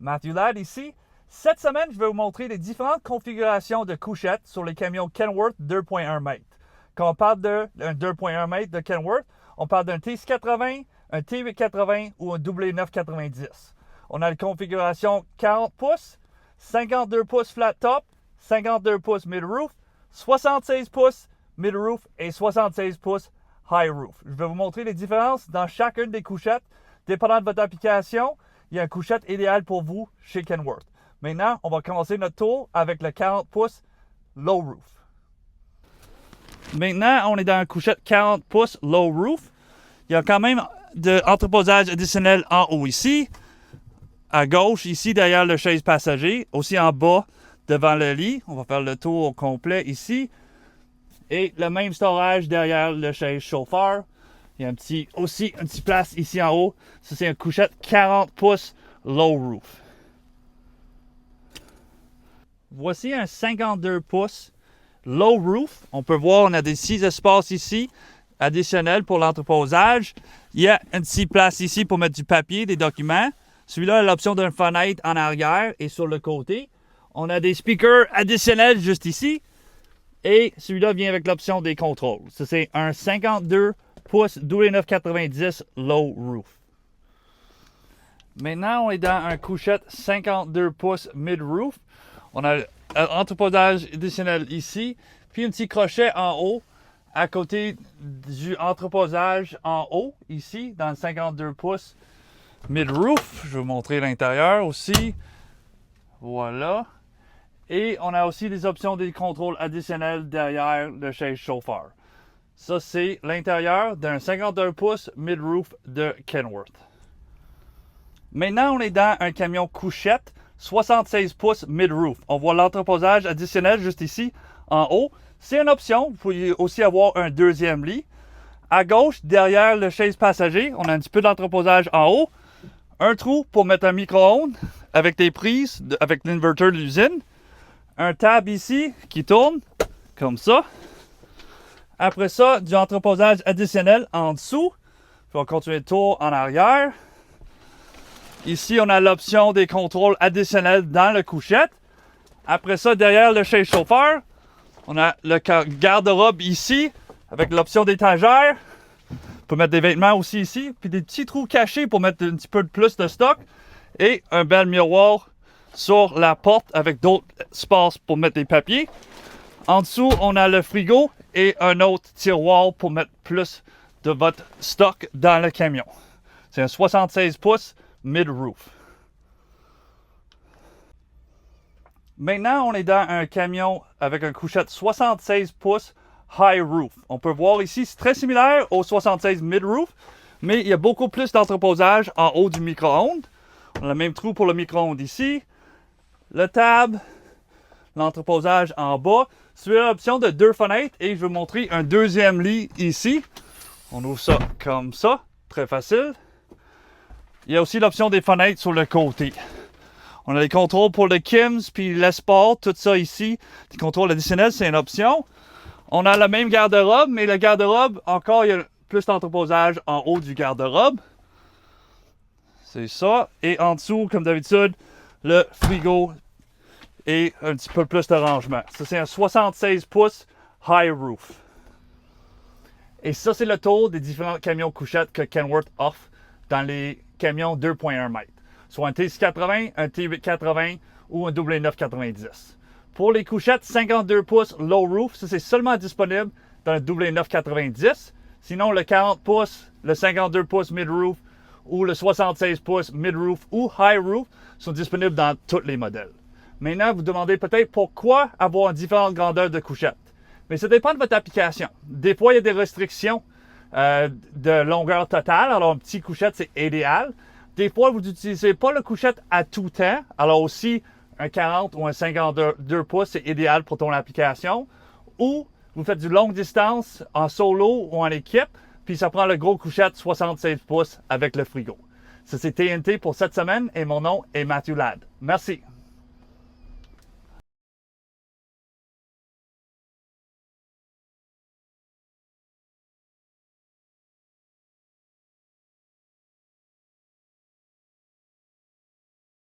Matthew Ladd ici. Cette semaine, je vais vous montrer les différentes configurations de couchettes sur les camions Kenworth 2.1 mètres. Quand on parle d'un 2.1 mètres de Kenworth, on parle d'un TC80, un T880 ou un W990. On a la configuration 40 pouces, 52 pouces flat top, 52 pouces mid roof, 76 pouces mid roof et 76 pouces high roof. Je vais vous montrer les différences dans chacune des couchettes. Dépendant de votre application, il y a une couchette idéale pour vous chez Kenworth. Maintenant, on va commencer notre tour avec le 40 pouces low roof. Maintenant, on est dans la couchette 40 pouces low roof. Il y a quand même de l'entreposage additionnel en haut ici, à gauche ici derrière le chaise passager, aussi en bas devant le lit. On va faire le tour complet ici. Et le même storage derrière le chaise chauffeur. Il y a aussi une petite place ici en haut. Ça, c'est une couchette 40 pouces low roof. Voici un 52 pouces low roof. On peut voir, on a des 6 espaces ici additionnels pour l'entreposage. Il y a une petite place ici pour mettre du papier, des documents. Celui-là a l'option d'une fenêtre en arrière et sur le côté. On a des speakers additionnels juste ici. Et celui-là vient avec l'option des contrôles. Ça, c'est un 52 pouces W990 low roof. Maintenant, on est dans un couchette 52 pouces mid roof. On a l'entreposage additionnel ici, puis un petit crochet en haut, à côté du entreposage en haut, ici, dans le 52 pouces mid roof. Je vais vous montrer l'intérieur aussi. Voilà. Et on a aussi des options des contrôles additionnels derrière le chaise chauffeur. Ça, c'est l'intérieur d'un 52 pouces mid roof de Kenworth. Maintenant, on est dans un camion couchette 76 pouces mid roof. On voit l'entreposage additionnel juste ici en haut. C'est une option. Vous pouvez aussi avoir un deuxième lit. À gauche, derrière le chaise passager, on a un petit peu d'entreposage en haut. Un trou pour mettre un micro-ondes avec des prises, avec l'inverter de l'usine. Un tab ici qui tourne comme ça. Après ça, du entreposage additionnel en dessous. Puis on continue le tour en arrière. Ici, on a l'option des contrôles additionnels dans la couchette. Après ça, derrière le chaise chauffeur, on a le garde-robe ici avec l'option d'étagère. On peut mettre des vêtements aussi ici. Puis des petits trous cachés pour mettre un petit peu de plus de stock. Et un bel miroir sur la porte avec d'autres espaces pour mettre des papiers. En dessous, on a le frigo et un autre tiroir pour mettre plus de votre stock dans le camion. C'est un 76 pouces mid-roof. Maintenant, on est dans un camion avec un couchette 76 pouces high roof. On peut voir ici, c'est très similaire au 76 mid-roof, mais il y a beaucoup plus d'entreposage en haut du micro-ondes. On a le même trou pour le micro-ondes ici. Le tab, l'entreposage en bas. C'est l'option de 2 fenêtres et je vais vous montrer un deuxième lit ici. On ouvre ça comme ça, très facile. Il y a aussi l'option des fenêtres sur le côté. On a les contrôles pour le KIMS puis l'Esport, tout ça ici. Les contrôles additionnels, c'est une option. On a le même garde-robe, mais le garde-robe, encore, il y a plus d'entreposage en haut du garde-robe. C'est ça. Et en dessous, comme d'habitude, le frigo et un petit peu plus de rangement. Ça, c'est un 76 pouces high roof. Et ça, c'est le tour des différents camions couchettes que Kenworth offre dans les camions 2.1 mètres. Soit un TC80, un T880 ou un W990. Pour les couchettes 52 pouces low roof, ça, c'est seulement disponible dans le W990. Sinon, le 40 pouces, le 52 pouces mid roof ou le 76 pouces mid-roof ou high-roof sont disponibles dans tous les modèles. Maintenant, vous demandez peut-être pourquoi avoir différentes grandeurs de couchettes. Mais ça dépend de votre application. Des fois, il y a des restrictions de longueur totale. Alors, un petit couchette, c'est idéal. Des fois, vous n'utilisez pas le couchette à tout temps. Alors aussi, un 40 ou un 52 pouces, c'est idéal pour ton application. Ou vous faites du longue distance en solo ou en équipe. Puis ça prend le gros couchette 76 pouces avec le frigo. Ça, c'est TNT pour cette semaine et mon nom est Matthew Ladd. Merci.